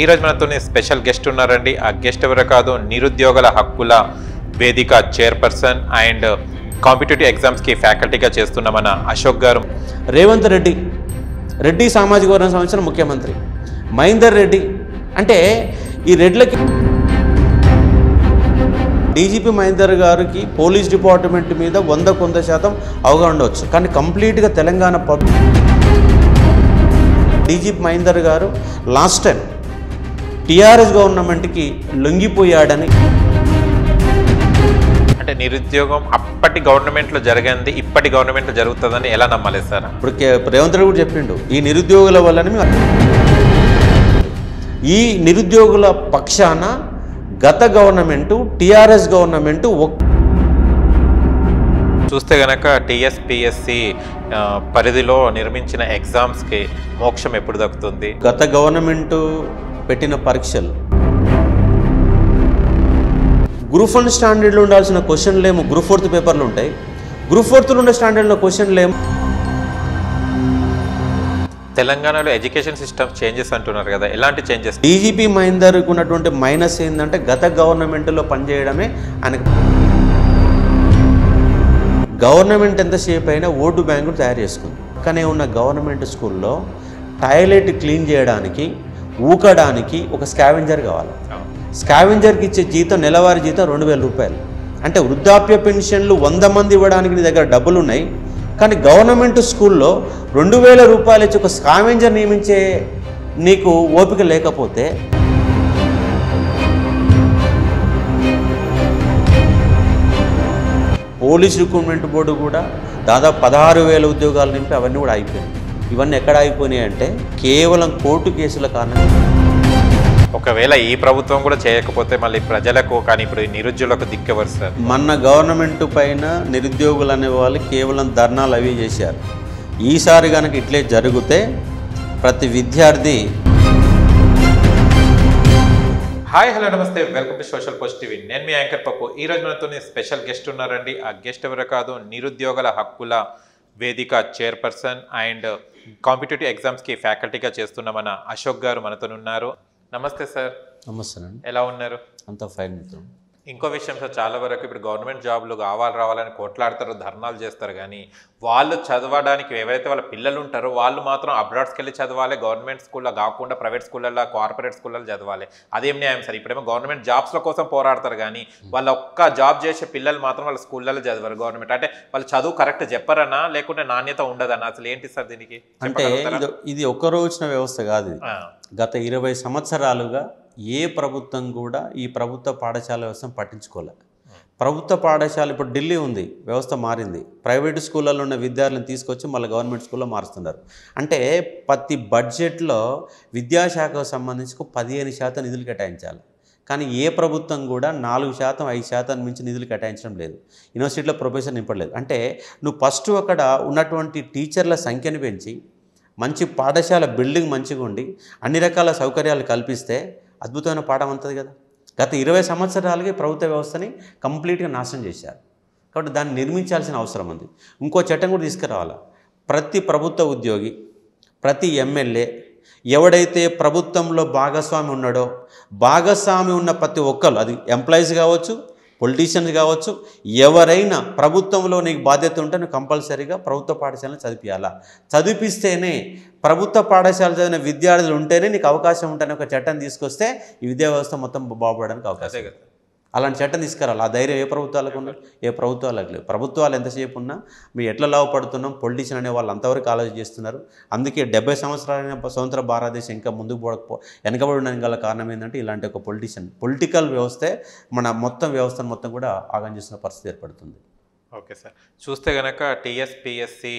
ఈరోజు మనతో special guest ఉన్నారండి. ఆ గెస్ట్ ఎవరో కాదు, నిరుద్యోగుల హక్కుల వేదిక చైర్పర్సన్ అండ్ కాంపిటేటివ్ ఎగ్జామ్స్కి ఫ్యాకల్టీగా చేస్తున్న మన అశోక్ గారు. రేవంత్ రెడ్డి సామాజిక వర్గం సంబంధించిన ముఖ్యమంత్రి. మహేందర్ రెడ్డి అంటే ఈ రెడ్లకి డీజీపీ మహేందర్ గారికి పోలీస్ డిపార్ట్మెంట్ మీద 100% అవగాహన ఉండవచ్చు. కానీ కంప్లీట్గా తెలంగాణ డీజీపీ మహేందర్ గారు లాస్ట్ టైం టీఆర్ఎస్ గవర్నమెంట్కి లొంగిపోయాడని, అంటే నిరుద్యోగం అప్పటి గవర్నమెంట్లో జరిగింది ఇప్పటి గవర్నమెంట్లో జరుగుతుందని ఎలా నమ్మాలి సార్? ఇప్పుడు రేవంత్ రెడ్డి కూడా చెప్పిండు, ఈ నిరుద్యోగుల వల్లనే ఈ నిరుద్యోగుల పక్షాన గత గవర్నమెంటు టీఆర్ఎస్ గవర్నమెంటు చూస్తే గనక టీఎస్పీఎస్సి పరిధిలో నిర్మించిన ఎగ్జామ్స్కి మోక్షం ఎప్పుడు దక్కుతుంది? గత గవర్నమెంటు పెట్టిన పరీక్షలు గ్రూప్ 1 స్టాండర్డ్లో ఉండాల్సిన క్వశ్చన్లు ఏమో గ్రూప్ 4 పేపర్లు ఉంటాయి. గ్రూప్ 4లో ఉండే స్టాండర్డ్లో క్వశ్చన్లు ఏమో. తెలంగాణలో ఎడ్యుకేషన్ సిస్టమ్ చేంజెస్ అంటున్నారు కదా, ఎలాంటి చేంజెస్? డీజీపీ మహేందర్కి ఉన్నటువంటి మైనస్ ఏంటంటే గత గవర్నమెంట్లో పనిచేయడమే ఆయనకు. గవర్నమెంట్ ఎంతసేపు అయినా ఓటు బ్యాంకులు తయారు చేసుకుంది. కానీ ఉన్న గవర్నమెంట్ స్కూల్లో టాయిలెట్ క్లీన్ చేయడానికి, ఊకడానికి ఒక స్కావెంజర్ కావాలి. స్కావెంజర్కి ఇచ్చే జీతం, నెలవారీ జీతం 2000 రూపాయలు. అంటే వృద్ధాప్య పెన్షన్లు 100 మంది ఇవ్వడానికి నీ దగ్గర డబ్బులు ఉన్నాయి, కానీ గవర్నమెంట్ స్కూల్లో 2000 రూపాయలు ఇచ్చి ఒక స్కావెంజర్ నియమించే నీకు ఓపిక లేకపోతే పోలీస్ రిక్రూట్మెంట్ బోర్డు కూడా దాదాపు 16,000 ఉద్యోగాలు నింపి అవన్నీ కూడా అయిపోయాయి. ఇవన్నీ ఎక్కడ అయిపోయినాయి అంటే కేవలం కోర్టు కేసుల కారణంగా. ఒకవేళ ఈ ప్రభుత్వం కూడా చేయకపోతే మళ్ళీ ప్రజలకు, కానీ ఇప్పుడు నిరుద్యోగులకు దిక్కెవరు సార్? మన గవర్నమెంట్ పైన నిరుద్యోగులు అనే వాళ్ళు కేవలం ధర్నాలు అవి చేశారు. ఈసారి కనుక ఇట్లే జరిగితే ప్రతి విద్యార్థి. హాయ్, హలో, నమస్తే, welcome to social post TV. నేను మీ యాంకర్ పప్పు. ఈరోజు మనతో స్పెషల్ గెస్ట్ ఉన్నారండి. ఆ గెస్ట్ ఎవరో కాదు, నిరుద్యోగుల హక్కుల వేదిక చైర్పర్సన్ అండ్ కాంపిటేటివ్ ఎగ్జామ్స్కి ఫ్యాకల్టీగా చేస్తున్న మన అశోక్ గారు మనతో ఉన్నారు. నమస్తే సార్. నమస్తే అండి. ఎలా ఉన్నారు? అంత ఫైన్ మిత్రం. ఇంకో విషయం సార్, చాలా వరకు ఇప్పుడు గవర్నమెంట్ జాబ్లు రావాలని కొట్లాడతారు, ధర్నాలు చేస్తారు, కానీ వాళ్ళు చదవడానికి ఏవైతే వాళ్ళ పిల్లలు ఉంటారో వాళ్ళు మాత్రం అబ్రాడ్స్కి వెళ్ళి చదవాలి, గవర్నమెంట్ స్కూల్లో కాకుండా ప్రైవేట్ స్కూళ్ళల్లో, కార్పొరేట్ స్కూళ్ళలో చదవాలి. అదేం న్యాయం సార్? ఇప్పుడేమో గవర్నమెంట్ జాబ్స్ల కోసం పోరాడతారు, కానీ వాళ్ళ ఒక్క జాబ్ చేసే పిల్లలు మాత్రం వాళ్ళ స్కూళ్ళలో చదవరు. గవర్నమెంట్ అంటే వాళ్ళు చదువు కరెక్ట్ చెప్పరన్నా, లేకుంటే నాణ్యత ఉండదన్నా? అసలు ఏంటి సార్ దీనికి? అంటే ఇది ఒక్కరోజు వచ్చిన వ్యవస్థ కాదు. గత 20 సంవత్సరాలుగా ఏ ప్రభుత్వం కూడా ఈ ప్రభుత్వ పాఠశాల వ్యవస్థను పట్టించుకోలే. ప్రభుత్వ పాఠశాల ఇప్పుడు ఢిల్లీ ఉంది, వ్యవస్థ మారింది. ప్రైవేటు స్కూళ్ళలో ఉన్న విద్యార్థులను తీసుకొచ్చి మళ్ళీ గవర్నమెంట్ స్కూల్లో మారుస్తున్నారు. అంటే ప్రతి బడ్జెట్లో విద్యాశాఖకు సంబంధించి 15% నిధులు కేటాయించాలి. కానీ ఏ ప్రభుత్వం కూడా 4%, 5% మించి నిధులు కేటాయించడం లేదు. యూనివర్సిటీలో ప్రొఫెసర్ నింపలేదు. అంటే నువ్వు ఫస్ట్ అక్కడ ఉన్నటువంటి టీచర్ల సంఖ్యను పెంచి, మంచి పాఠశాల బిల్డింగ్ మంచిగా ఉండి, అన్ని రకాల సౌకర్యాలు కల్పిస్తే అద్భుతమైన పాఠం ఉంటుంది కదా. గత 20 సంవత్సరాలకి ప్రభుత్వ వ్యవస్థని కంప్లీట్గా నాశనం చేశారు. కాబట్టి దాన్ని నిర్మించాల్సిన అవసరం ఉంది. ఇంకో చట్టం కూడా తీసుకురావాలి. ప్రతి ప్రభుత్వ ఉద్యోగి, ప్రతి ఎమ్మెల్యే ఎవడైతే ప్రభుత్వంలో భాగస్వామి ఉన్నాడో, భాగస్వామి ఉన్న ప్రతి ఒక్కరు, అది ఎంప్లాయీస్ కావచ్చు, పొలిటీషియన్స్ కావచ్చు, ఎవరైనా ప్రభుత్వంలో నీకు బాధ్యత ఉంటే నువ్వు కంపల్సరీగా ప్రభుత్వ పాఠశాలను చదివించాలా. చదివిస్తేనే, ప్రభుత్వ పాఠశాల చదివిన విద్యార్థులు ఉంటేనే నీకు అవకాశం ఉంటేనే ఒక చట్టం తీసుకొస్తే ఈ విద్యా వ్యవస్థ మొత్తం బాగుపడడానికి అవకాశం. అలాంటి చట్టం తీసుకురాలి. ఆ ధైర్యం ఏ ప్రభుత్వాలకు ఉన్నారు? ఏ ప్రభుత్వాలకు లేదు. ప్రభుత్వాలు ఎంతసేపు ఉన్నా మేము ఎట్లా లాభపడుతున్నాం, పొలిటీషియన్ అనే వాళ్ళు అంతవరకు ఆలోచన చేస్తున్నారు. అందుకే 70 సంవత్సరాలైన స్వతంత్ర భారతదేశం ఇంకా ముందుకు వెనకబడి ఉండడానికి గల కారణం ఏంటంటే ఇలాంటి ఒక పొలిటికల్ వ్యవస్థే మన మొత్తం వ్యవస్థను మొత్తం కూడా ఆగం చేస్తున్న పరిస్థితి ఏర్పడుతుంది. Okay sir. చూస్తే కనుక టీఎస్పీఎస్సి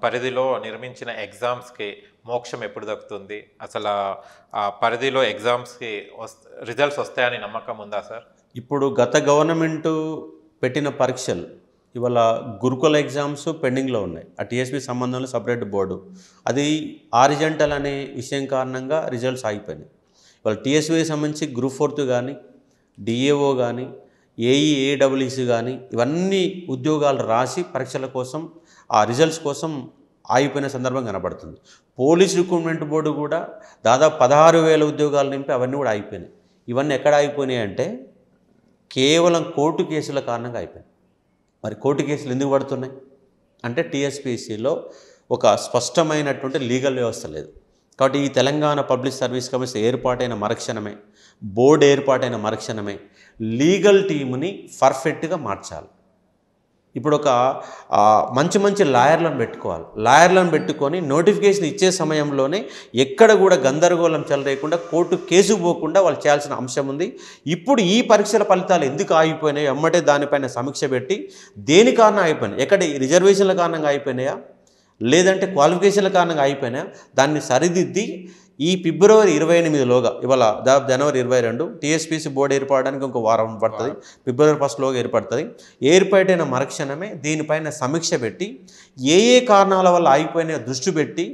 పరిధిలో నిర్మించిన ఎగ్జామ్స్కి మోక్షం ఎప్పుడు దక్కుతుంది? అసలు ఆ పరిధిలో ఎగ్జామ్స్కి రిజల్ట్స్ వస్తాయని నమ్మకం ఉందా సార్? ఇప్పుడు గత గవర్నమెంటు పెట్టిన పరీక్షలు ఇవాళ గురుకుల ఎగ్జామ్స్ పెండింగ్లో ఉన్నాయి. ఆ టీఎస్పీ సంబంధంలో సపరేట్ బోర్డు, అది ఆరిజెంటల్ అనే విషయం కారణంగా రిజల్ట్స్ ఆగిపోయినాయి. ఇవాళ టీఎస్పీకి సంబంధించి గ్రూప్ 4 కానీ, డిఏఓ కానీ, ఏఈఏడబ్ల్యూసి కానీ ఇవన్నీ ఉద్యోగాలు రాసి పరీక్షల కోసం, ఆ రిజల్ట్స్ కోసం ఆగిపోయిన సందర్భం కనబడుతుంది. పోలీస్ రిక్రూట్మెంట్ బోర్డు కూడా దాదాపు 16,000 ఉద్యోగాలు నింపి అవన్నీ కూడా ఆగిపోయినాయి. ఇవన్నీ ఎక్కడ ఆగిపోయినాయి అంటే కేవలం కోర్టు కేసుల కారణంగా అయిపోయినాయి. మరి కోర్టు కేసులు ఎందుకు పడుతున్నాయి అంటే టీఎస్పీఎస్సీలో ఒక స్పష్టమైనటువంటి లీగల్ వ్యవస్థ లేదు. కాబట్టి ఈ తెలంగాణ పబ్లిక్ సర్వీస్ కమిషన్ ఏర్పాటైన మరుక్షణమే, బోర్డు ఏర్పాటైన మరుక్షణమే లీగల్ టీముని పర్ఫెక్ట్గా మార్చాలి. ఇప్పుడు ఒక మంచి లాయర్లను పెట్టుకోవాలి. లాయర్లను పెట్టుకొని నోటిఫికేషన్ ఇచ్చే సమయంలోనే ఎక్కడ కూడా గందరగోళం చెలరేయకుండా కోర్టు కేసు పోకుండా వాళ్ళు చేయాల్సిన అంశం ఉంది. ఇప్పుడు ఈ పరీక్షల ఫలితాలు ఎందుకు ఆగిపోయినాయి ఎమ్మటే దానిపైన సమీక్ష పెట్టి దేని కారణం అయిపోయినాయి, ఎక్కడ రిజర్వేషన్ల కారణంగా అయిపోయినాయా లేదంటే క్వాలిఫికేషన్ల కారణంగా అయిపోయినాయా దాన్ని సరిదిద్ది ఈ ఫిబ్రవరి 28లోగా, ఇవాళ దాదాపు జనవరి 22 టీఎస్పీసీ బోర్డు ఏర్పడడానికి ఇంకో వారం పడుతుంది, ఫిబ్రవరి 1లోగా ఏర్పడుతుంది. ఏర్పాటైన మరుక్షణమే దీనిపైన సమీక్ష పెట్టి ఏ కారణాల వల్ల ఆగిపోయినా దృష్టి పెట్టి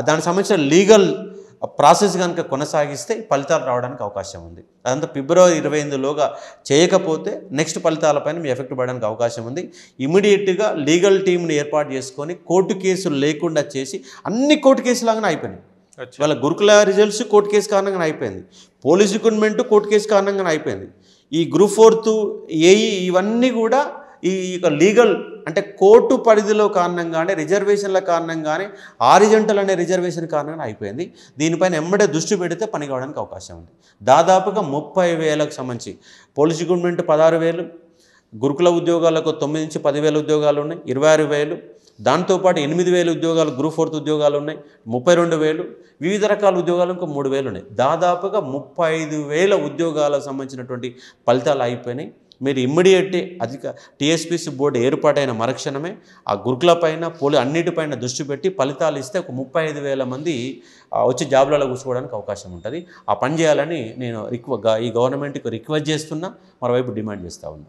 దానికి సంబంధించిన లీగల్ ప్రాసెస్ కనుక కొనసాగిస్తే ఫలితాలు రావడానికి అవకాశం ఉంది. అదంతా ఫిబ్రవరి 28లోగా చేయకపోతే నెక్స్ట్ ఫలితాలపైన మీ ఎఫెక్ట్ పడడానికి అవకాశం ఉంది. ఇమీడియట్గా లీగల్ టీంని ఏర్పాటు చేసుకొని కోర్టు కేసులు లేకుండా చేసి అన్ని కోర్టు కేసులాగానే అయిపోయినాయి. వాళ్ళ గురుకుల రిజల్ట్స్ కోర్టు కేసు కారణంగానే అయిపోయింది, పోలీస్ రిక్రూట్మెంట్ కోర్టు కేసు కారణంగానే అయిపోయింది, ఈ గ్రూప్ 4 ఏఈ ఇవన్నీ కూడా ఈ లీగల్ అంటే కోర్టు పరిధిలో కారణంగానే రిజర్వేషన్ల కారణంగానే హారిజంటల్ అనే రిజర్వేషన్ కారణంగా అయిపోయింది. దీనిపైన ఎమ్మడే దృష్టి పెడితే పని కావడానికి అవకాశం ఉంది. దాదాపుగా 30,000కు సంబంధించి పోలీస్ రిక్రూట్మెంట్ 16,000, గురుకుల ఉద్యోగాలకు 9 నుంచి 10,000 ఉద్యోగాలు ఉన్నాయి, 26,000. దాంతోపాటు 8,000 ఉద్యోగాలు గ్రూప్ 4 ఉద్యోగాలు ఉన్నాయి, 32,000. వివిధ రకాల ఉద్యోగాలు ఇంకో 3,000 ఉన్నాయి. దాదాపుగా 35,000 ఉద్యోగాలకు సంబంధించినటువంటి ఫలితాలు అయిపోయినాయి. మీరు ఇమ్మీడియట్లీ టీఎస్పీసీ బోర్డు ఏర్పాటైన మరుక్షణమే ఆ గురుకుల పైన అన్నిటిపైన దృష్టి పెట్టి ఫలితాలు ఇస్తే ఒక 35,000 మంది వచ్చి జాబ్లలో కూర్చోవడానికి అవకాశం ఉంటుంది. ఆ పని చేయాలని నేను ఈ గవర్నమెంట్కి రిక్వెస్ట్ చేస్తున్నా, మరోవైపు డిమాండ్ చేస్తూ ఉన్నా.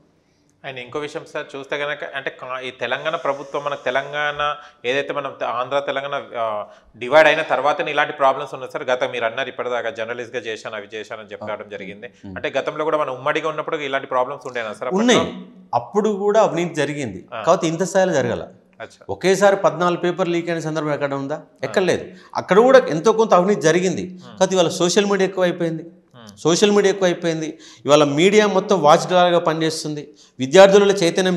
అండ్ ఇంకో విషయం సార్ చూస్తే కనుక అంటే ఈ తెలంగాణ ప్రభుత్వం మనకు తెలంగాణ ఏదైతే మనం ఆంధ్ర తెలంగాణ డివైడ్ అయిన తర్వాతనే ఇలాంటి ప్రాబ్లమ్స్ ఉన్నాయి సార్. గత మీరు అన్నారు ఇప్పటిదాకా జర్నలిస్ట్గా చేశాను అవి చేశానని చెప్పడం జరిగింది. అంటే గతంలో కూడా మనం ఉమ్మడిగా ఉన్నప్పుడు ఇలాంటి ప్రాబ్లమ్స్ ఉండేనా సార్? ఉన్నాయి, అప్పుడు కూడా అవినీతి జరిగింది, కాకపోతే ఇంత స్థాయిలో జరగాల. ఒకేసారి 14 పేపర్ లీక్ అయిన సందర్భం ఎక్కడ ఉందా? ఎక్కడ లేదు. అక్కడ కూడా ఎంతో కొంత అవినీతి జరిగింది, కాకపోతే ఇవాళ సోషల్ మీడియా ఎక్కువైపోయింది. ఇవాళ మీడియా మొత్తం వాచ్ డాల్గా పనిచేస్తుంది. విద్యార్థులలో చైతన్యం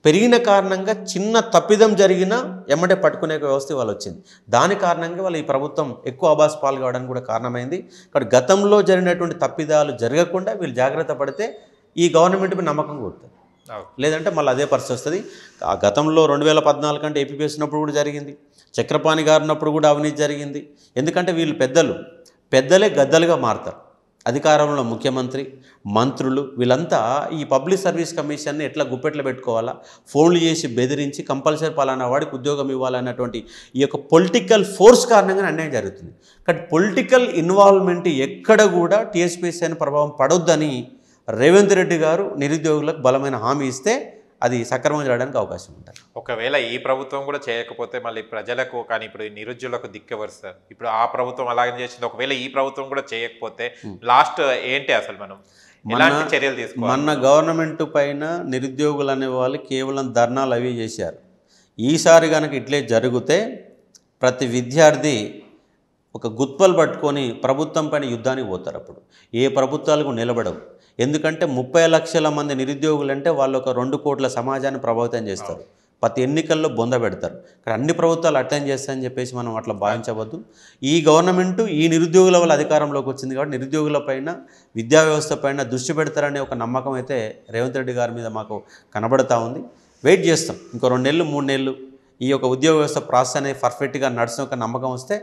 పెరిగిన కారణంగా చిన్న తప్పిదం జరిగినా ఎమ్మటే పట్టుకునే వ్యవస్థ ఇవాళ వచ్చింది. దాని కారణంగా వాళ్ళ ఈ ప్రభుత్వం ఎక్కువ ఆభాస్ పాలు కావడానికి కూడా కారణమైంది. కాబట్టి గతంలో జరిగినటువంటి తప్పిదాలు జరగకుండా వీళ్ళు జాగ్రత్త పడితే ఈ గవర్నమెంట్పై నమ్మకం కొడుతుంది. లేదంటే మళ్ళీ అదే పరిస్థితి వస్తుంది. ఆ గతంలో 2014 అంటే ఏపీపీఎస్ ఉన్నప్పుడు కూడా జరిగింది, చక్రపాణి గారు ఉన్నప్పుడు కూడా అవినీతి జరిగింది. ఎందుకంటే వీళ్ళు పెద్దలే గద్దలుగా మారుతారు. అధికారంలో ముఖ్యమంత్రి, మంత్రులు వీళ్ళంతా ఈ పబ్లిక్ సర్వీస్ కమిషన్ని ఎట్లా గుప్పెట్లో పెట్టుకోవాలా, ఫోన్లు చేసి బెదిరించి కంపల్సరీ పలానా వాడికి ఉద్యోగం ఇవ్వాలన్నటువంటి ఈ యొక్క పొలిటికల్ ఫోర్స్ కారణంగా అన్యాయం జరుగుతుంది. కాబట్టి పొలిటికల్ ఇన్వాల్వ్మెంట్ ఎక్కడ కూడా టీఎస్పీఎస్సీ అనే ప్రభావం పడొద్దని రేవంత్ రెడ్డి గారు నిరుద్యోగులకు బలమైన హామీ ఇస్తే అది సక్రమంగా జరగడానికి అవకాశం ఉంటుంది. ఒకవేళ ఈ ప్రభుత్వం కూడా చేయకపోతే మళ్ళీ ప్రజలకు కానీ ఇప్పుడు నిరుద్యోగులకు దిక్కెవరు సార్? ఇప్పుడు ఆ ప్రభుత్వం అలాగే చేసింది, ఒకవేళ ఈ ప్రభుత్వం కూడా చేయకపోతే లాస్ట్ ఏంటి అసలు మనం ఎలాంటి చర్యలు తీసుకోవాలి? మన గవర్నమెంట్ పైన నిరుద్యోగులు అనే వాళ్ళు కేవలం ధర్నాలు అవి చేశారు. ఈసారి కనుక ఇట్లే జరిగితే ప్రతి విద్యార్థి ఒక గుత్పలు పట్టుకొని ప్రభుత్వం పైన యుద్ధానికి పోతారు. అప్పుడు ఏ ప్రభుత్వాలకు నిలబడవు. ఎందుకంటే 30 లక్షల మంది నిరుద్యోగులు అంటే వాళ్ళు ఒక 2 కోట్ల సమాజాన్ని ప్రభావితం చేస్తారు. ప్రతి ఎన్నికల్లో బొంద పెడతారు. ఇక్కడ అన్ని ప్రభుత్వాలు అటెండ్ చేస్తాయని చెప్పేసి మనం అట్లా భావించవద్దు. ఈ గవర్నమెంటు ఈ నిరుద్యోగుల వల్ల అధికారంలోకి వచ్చింది కాబట్టి నిరుద్యోగుల పైన, విద్యా వ్యవస్థ పైన దృష్టి పెడతారనే ఒక నమ్మకం అయితే రేవంత్ రెడ్డి గారి మీద మాకు కనబడతా ఉంది. వెయిట్ చేస్తాం, ఇంకో 2 నెలలు 3 నెలలు ఈ యొక్క ఉద్యోగ వ్యవస్థ ప్రాసెస్ అనేది పర్ఫెక్ట్గా నడిచిన ఒక నమ్మకం వస్తే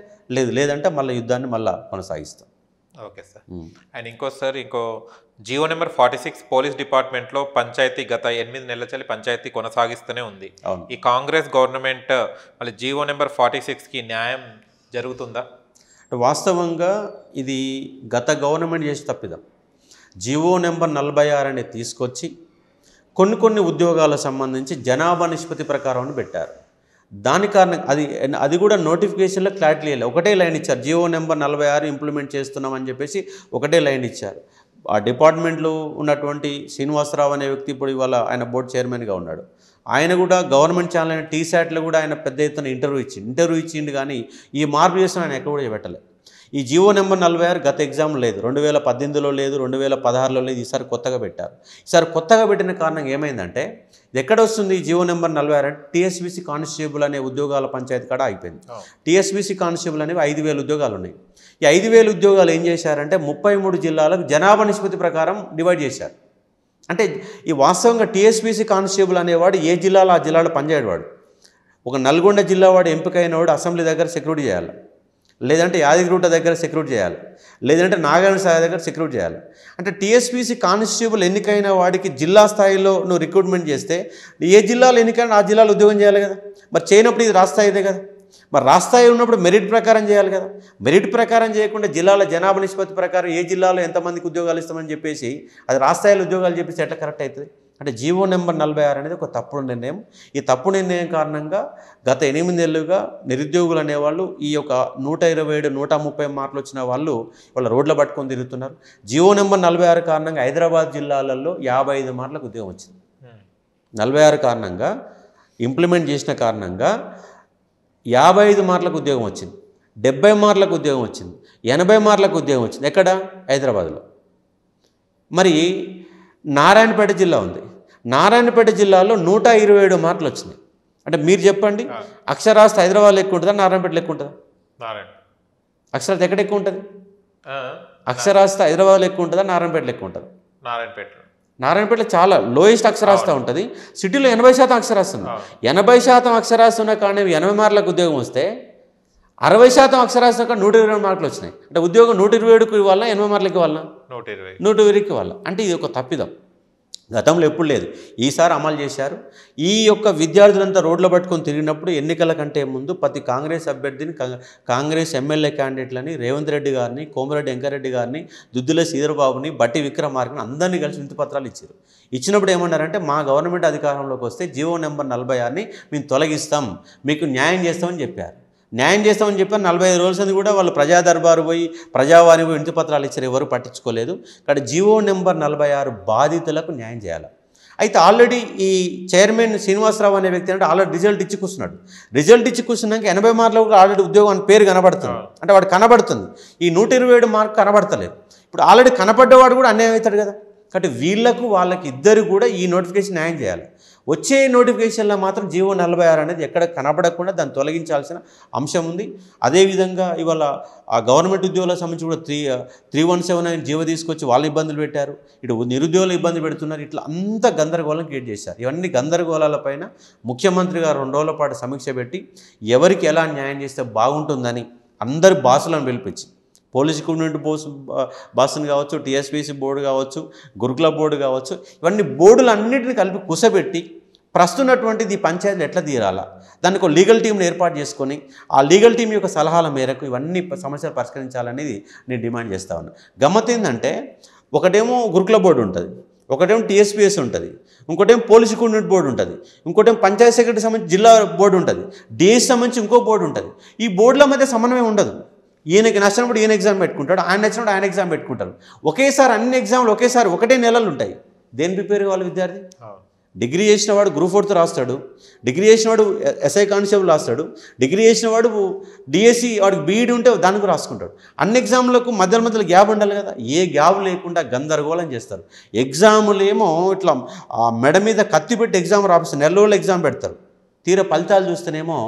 లేదంటే మళ్ళీ యుద్ధాన్ని మళ్ళీ కొనసాగిస్తాం. Okay sir. అండ్ ఇంకో జియో నెంబర్ 46 పోలీస్ డిపార్ట్మెంట్లో పంచాయతీ గత 8 నెలల చలి పంచాయతీ కొనసాగిస్తూనే ఉంది. ఈ కాంగ్రెస్ గవర్నమెంట్ మళ్ళీ జియో నెంబర్ 46కి న్యాయం జరుగుతుందా? వాస్తవంగా ఇది గత గవర్నమెంట్ చేసి తప్పిదం. జియో నెంబర్ 46 అనేది తీసుకొచ్చి కొన్ని ఉద్యోగాలకు సంబంధించి జనాభా నిష్పత్తి ప్రకారం పెట్టారు. దాని కారణం అది కూడా నోటిఫికేషన్లో క్లారిటీ లేదు. ఒకటే లైన్ ఇచ్చారు, జియో నెంబర్ 46 ఇంప్లిమెంట్ చేస్తున్నామని చెప్పేసి ఒకటే లైన్ ఇచ్చారు. ఆ డిపార్ట్మెంట్లో ఉన్నటువంటి శ్రీనివాసరావు అనే వ్యక్తి ఇప్పుడు ఇవాళ ఆయన బోర్డు చైర్మన్గా ఉన్నాడు. ఆయన కూడా గవర్నమెంట్ ఛానల్ అయిన టీశాట్లో కూడా ఆయన పెద్ద ఎత్తున ఇంటర్వ్యూ ఇచ్చిండు కానీ ఈ మార్పు చేసిన ఆయన ఎక్కడ కూడా పెట్టలేదు. ఈ జీవో నెంబర్ 46 గత ఎగ్జామ్ లేదు, 2018లో లేదు, 2016లో లేదు, ఈసారి కొత్తగా పెట్టారు. ఈసారి కొత్తగా పెట్టిన కారణంగా ఏమైందంటే ఇది ఎక్కడ వస్తుంది ఈ జీవో నెంబర్ 46 అంటే టీఎస్పీసీ కానిస్టేబుల్ అనే ఉద్యోగాల పంచాయతీ కాడ అయిపోయింది. టీఎస్పీసీ కానిస్టేబుల్ అనేవి 5,000 ఉద్యోగాలు ఉన్నాయి. ఈ 5,000 ఉద్యోగాలు ఏం చేశారంటే 33 జిల్లాలకు జనాభా నిష్పత్తి ప్రకారం డివైడ్ చేశారు. అంటే ఈ వాస్తవంగా టీఎస్పీసీ కానిస్టేబుల్ అనేవాడు ఏ జిల్లాలో ఆ జిల్లాలో పనిచేయవాడు. ఒక నల్గొండ జిల్లా వాడు ఎంపికైన వాడు అసెంబ్లీ దగ్గర సెక్యూరిటీ చేయాలి, లేదంటే యాదగిరిగుట్ట దగ్గర సెక్యూరిటీ చేయాలి, లేదంటే నాగార్జున సాగర్ దగ్గర సెక్యూరిటీ చేయాలి. అంటే టీఎస్పీసీ కానిస్టేబుల్ ఎన్నికైన వాడికి జిల్లా స్థాయిలో నువ్వు రిక్రూట్మెంట్ చేస్తే ఏ జిల్లాలో ఎన్నికైనా ఆ జిల్లాలో ఉద్యోగం చేయాలి కదా. మరి చేయనప్పుడు ఇది రాష్ట్రాయిదే కదా. మరి రాష్ట్రాయి ఉన్నప్పుడు మెరిట్ ప్రకారం చేయాలి కదా. మెరిట్ ప్రకారం చేయకుండా జిల్లాల జనాభా నిష్పత్తి ప్రకారం ఏ జిల్లాలో ఎంతమందికి ఉద్యోగాలు ఇస్తామని చెప్పేసి అది రాష్ట్రాయిలో ఉద్యోగాలు చెప్పేసి ఎట్లా కరెక్ట్ అవుతుంది? అంటే జీవో నెంబర్ 46 అనేది ఒక తప్పుడు నిర్ణయం. ఈ తప్పుడు నిర్ణయం కారణంగా గత 8 ఏళ్ళుగా నిరుద్యోగులు అనేవాళ్ళు ఈ యొక్క 127, 130 మార్కులు వచ్చిన వాళ్ళు వాళ్ళ రోడ్ల పట్టుకొని తిరుగుతున్నారు. జీవో నెంబర్ 46 కారణంగా హైదరాబాద్ జిల్లాలలో 55 మార్కులకు ఉద్యోగం వచ్చింది. 46 కారణంగా ఇంప్లిమెంట్ చేసిన కారణంగా 55 మార్కులకు ఉద్యోగం వచ్చింది, 70 మార్కులకు ఉద్యోగం వచ్చింది, 80 మార్కులకు ఉద్యోగం వచ్చింది. ఎక్కడ? హైదరాబాద్లో. మరి నారాయణపేట జిల్లా ఉంది, నారాయణపేట జిల్లాలో 127 మార్కులు వచ్చినాయి. అంటే మీరు చెప్పండి, అక్షరాస్యత హైదరాబాద్లో ఎక్కువ ఉంటుందా, నారాయణపేటలో ఎక్కువ ఉంటుందా? అక్షరాస్యత ఎక్కడ ఎక్కువ ఉంటుంది? అక్షరాస్యత హైదరాబాద్లో ఎక్కువ ఉంటుందా, నారాయణపేటలో ఎక్కువ ఉంటుందా? నారాయణపేటలో చాలా లోయెస్ట్ అక్షరాస్యత ఉంటుంది. సిటీలో 80% అక్షరాస్యత ఉంది. 80% అక్షరాస్యత ఉన్న కానీ 80 మార్కులకు ఉద్యోగం వస్తే 60% అక్షరాస్యత 120 మార్కులు వచ్చినాయి. అంటే ఉద్యోగం 127కి ఇవ్వాలా, 80 మార్కులకి ఇవ్వాలా? 120కి ఇవ్వాలా. అంటే ఇది ఒక తప్పిదం, గతంలో ఎప్పుడు లేదు, ఈసారి అమలు చేశారు. ఈ యొక్క విద్యార్థులంతా రోడ్లో పట్టుకొని తిరిగినప్పుడు ఎన్నికల కంటే ముందు ప్రతి కాంగ్రెస్ అభ్యర్థిని, కాంగ్రెస్ ఎమ్మెల్యే క్యాండిడేట్లని, రేవంత్ రెడ్డి గారిని, కోమరెడ్డి వెంకరెడ్డి గారిని, దుద్దుల శ్రీధరబాబుని, బట్టి విక్రమార్కని అందరినీ కలిసి వినతి పత్రాలు ఇచ్చారు. ఇచ్చినప్పుడు ఏమన్నారంటే మా గవర్నమెంట్ అధికారంలోకి వస్తే జీవో నెంబర్ 46ని మేము తొలగిస్తాం, మీకు న్యాయం చేస్తామని చెప్పారు. న్యాయం చేస్తామని చెప్పారు. 45 రోజుల నుంచి కూడా వాళ్ళు ప్రజా దర్బారు పోయి, ప్రజావాణి పోయి వినతి పత్రాలు ఇచ్చారు, ఎవరు పట్టించుకోలేదు. కానీ జీవో నెంబర్ 46 బాధితులకు న్యాయం చేయాలి. అయితే ఆల్రెడీ ఈ చైర్మన్ శ్రీనివాసరావు అనే వ్యక్తి అంటే ఆల్రెడీ రిజల్ట్ ఇచ్చి కూర్చున్నాడు. రిజల్ట్ ఇచ్చి కూర్చున్నాక 80 మార్కులకు ఆల్రెడీ ఉద్యోగం అని పేరు కనబడుతుంది. అంటే వాడు కనబడుతుంది, ఈ 127 మార్కు కనబడతలేదు. ఇప్పుడు ఆల్రెడీ కనపడ్డవాడు కూడా అన్యాయం అవుతాడు కదా. కాబట్టి వీళ్ళకు వాళ్ళకి ఇద్దరు కూడా ఈ నోటిఫికేషన్ న్యాయం చేయాలి. వచ్చే నోటిఫికేషన్లో మాత్రం జీవో 46 అనేది ఎక్కడ కనపడకుండా దాన్ని తొలగించాల్సిన అంశం ఉంది. అదేవిధంగా ఇవాళ ఆ గవర్నమెంట్ ఉద్యోగులకు సంబంధించి కూడా 317 జీవో తీసుకొచ్చి వాళ్ళు ఇబ్బందులు పెట్టారు, ఇటు నిరుద్యోగులు ఇబ్బంది పెడుతున్నారు. ఇట్లా అంత గందరగోళం క్రియేట్ చేశారు. ఇవన్నీ గందరగోళాలపైన ముఖ్యమంత్రి గారు 2 రోజుల పాటు సమీక్ష పెట్టి ఎవరికి ఎలా న్యాయం చేస్తే బాగుంటుందని అందరి బాసులను పిలిపించి, పోలీస్ రిక్రూట్మెంట్ బాసుని కావచ్చు, టీఎస్పీసీ బోర్డు కావచ్చు, గురుకుల బోర్డు కావచ్చు, ఇవన్నీ బోర్డులన్నింటినీ కలిపి కుసబెట్టి ప్రస్తున్నటువంటిది ఈ పంచాయతీలు ఎట్లా తీరాలా, దానికి ఒక లీగల్ టీంని ఏర్పాటు చేసుకొని ఆ లీగల్ టీం యొక్క సలహాల మేరకు ఇవన్నీ సమస్యలు పరిష్కరించాలనేది నేను డిమాండ్ చేస్తా ఉన్నాను. గమ్మత్ ఏంటంటే ఒకటేమో గురుకుల బోర్డు ఉంటుంది, ఒకటేమో టీఎస్పీఎస్ ఉంటుంది, ఇంకోటేమో పోలీస్ రిక్రూట్మెంట్ బోర్డు ఉంటుంది, ఇంకోటేమో పంచాయతీ సెక్రటరీ సంబంధించి జిల్లా బోర్డు ఉంటుంది, డిఎస్ సంబంధించి ఇంకో బోర్డు ఉంటుంది. ఈ బోర్డుల మధ్య సమన్వయం ఉండదు. ఈయనకి నచ్చినప్పుడు ఈయన ఎగ్జామ్ పెట్టుకుంటాడు, ఆయన నచ్చినప్పుడు ఆయన ఎగ్జామ్ పెట్టుకుంటారు. ఒకేసారి అన్ని ఎగ్జామ్లు ఒకేసారి ఒకటే నెలలు ఉంటాయి. దేని ప్రిపేర్ కావాలి విద్యార్థి? డిగ్రీ చేసిన వాడు గ్రూప్ 4 రాస్తాడు, డిగ్రీ చేసిన వాడు ఎస్ఐ కానిస్టేబుల్ రాస్తాడు, డిగ్రీ చేసిన వాడు డిఎస్సి వాడికి బీఈడి ఉంటే దానికి రాసుకుంటాడు. అన్ని ఎగ్జామ్లకు మధ్యలో గ్యాప్ ఉండాలి కదా. ఏ గ్యాప్ లేకుండా గందరగోళం చేస్తారు. ఎగ్జాములు ఏమో ఇట్లా మెడ మీద కత్తి పెట్టి ఎగ్జామ్ రాపిస్తారు, నెల రోజులు ఎగ్జామ్ పెడతారు. తీరా ఫలితాలు చూస్తేనేమో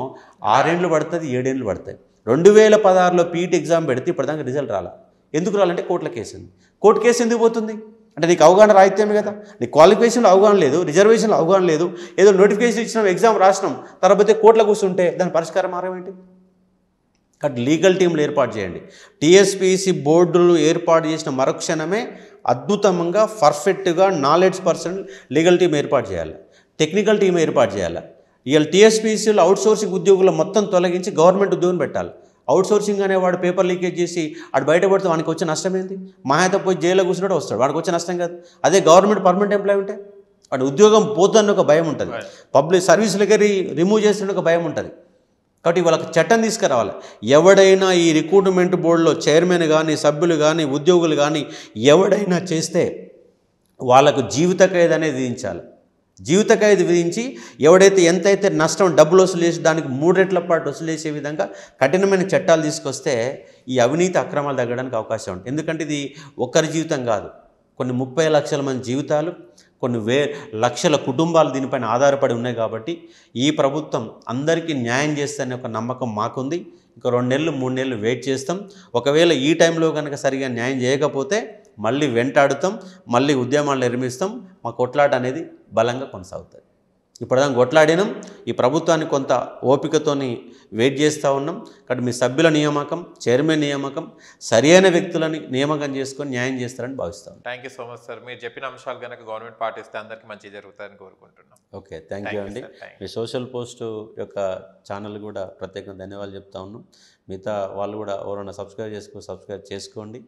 6 ఏళ్ళు పడుతుంది, 7 ఏళ్ళు పడతాయి. 2016లో పీఈటీ ఎగ్జామ్ పెడితే ఇప్పటిదాకా రిజల్ట్ రాలా. ఎందుకు రాలంటే కోర్టుల కేసు ఉంది. కోర్టు కేసు ఎందుకు పోతుంది అంటే నీకు అవగాహన రాయితేమే కదా, నీకు క్వాలిఫికేషన్లో అవగాహన లేదు, రిజర్వేషన్లో అవగాహన లేదు, ఏదో నోటిఫికేషన్ ఇచ్చినాం, ఎగ్జామ్ రాసినాం, తర్వాత కోర్టులో కూర్చుంటే దాని పరిష్కారం మార్గం ఏంటి? కాబట్టి లీగల్ టీంలు ఏర్పాటు చేయండి. టీఎస్పీసీ బోర్డులు ఏర్పాటు చేసిన మరుక్షణమే అద్భుతంగా పర్ఫెక్ట్గా నాలెడ్జ్ పర్సన్ లీగల్ టీం ఏర్పాటు చేయాలి, టెక్నికల్ టీం ఏర్పాటు చేయాలి. ఇవాళ టీఎస్పీసీలో అవుట్సోర్సింగ్ ఉద్యోగులు మొత్తం తొలగించి గవర్నమెంట్ ఉద్యోగం పెట్టాలి. అవుట్సోర్సింగ్ అనేవాడు పేపర్ లీకేజ్ చేసి అటు బయటపడితే వానికి వచ్చే నష్టం ఏంటి? మహాత పోయి జైల్లో కూర్చుంటే వస్తాడు, వాడికి వచ్చే నష్టం కాదు. అదే గవర్నమెంట్ పర్మనెంట్ ఎంప్లాయ్ ఉంటే వాడు ఉద్యోగం పోతుందని ఒక భయం ఉంటుంది, పబ్లిక్ సర్వీసులకి రిమూవ్ చేస్తున్న ఒక భయం ఉంటుంది. కాబట్టి వాళ్ళకి చట్టం తీసుకురావాలి. ఎవడైనా ఈ రిక్రూట్మెంట్ బోర్డులో చైర్మన్ కానీ, సభ్యులు కానీ, ఉద్యోగులు కానీ ఎవడైనా చేస్తే వాళ్ళకు జీవిత ఖైదు అనేది విధించాలి. జీవిత ఖైదు విధించి ఎవడైతే ఎంతైతే నష్టం డబ్బులు వసూలు చేసి దానికి 3 రెట్ల పాటు వసూలు చేసే విధంగా కఠినమైన చట్టాలు తీసుకొస్తే ఈ అవినీతి అక్రమాలు తగ్గడానికి అవకాశం ఉంటుంది. ఎందుకంటే ఇది ఒక్కరి జీవితం కాదు, కొన్ని 30 లక్షల మంది జీవితాలు, కొన్ని లక్షల కుటుంబాలు దీనిపైన ఆధారపడి ఉన్నాయి. కాబట్టి ఈ ప్రభుత్వం అందరికీ న్యాయం చేస్తేనే ఒక నమ్మకం మాకుంది. ఇంకో 2 నెలలు 3 నెలలు వెయిట్ చేస్తాం. ఒకవేళ ఈ టైంలో కనుక సరిగా న్యాయం చేయకపోతే మళ్ళీ వెంటాడుతాం, మళ్ళీ ఉద్యమాలు నిర్మిస్తాం. మా కొట్లాట అనేది బలంగా కొనసాగుతుంది. ఇప్పటిదాకా కొట్లాడినాం. ఈ ప్రభుత్వాన్ని కొంత ఓపికతోని వెయిట్ చేస్తూ ఉన్నాం. కాబట్టి మీ సభ్యుల నియామకం, చైర్మన్ నియామకం సరైన వ్యక్తులని నియామకం చేసుకొని న్యాయం చేస్తారని భావిస్తాం. Thank you so much sir. మీరు చెప్పిన అంశాలు కనుక గవర్నమెంట్ పాటిస్తే అందరికీ మంచి జరుగుతుందని కోరుకుంటున్నాం. ఓకే, థ్యాంక్ యూ అండి. మీ సోషల్ పోస్ట్ యొక్క ఛానల్ కూడా ప్రత్యేకంగా ధన్యవాదాలు చెప్తా ఉన్నాం. మిగతా వాళ్ళు కూడా ఎవరైనా సబ్స్క్రైబ్ చేసుకోండి.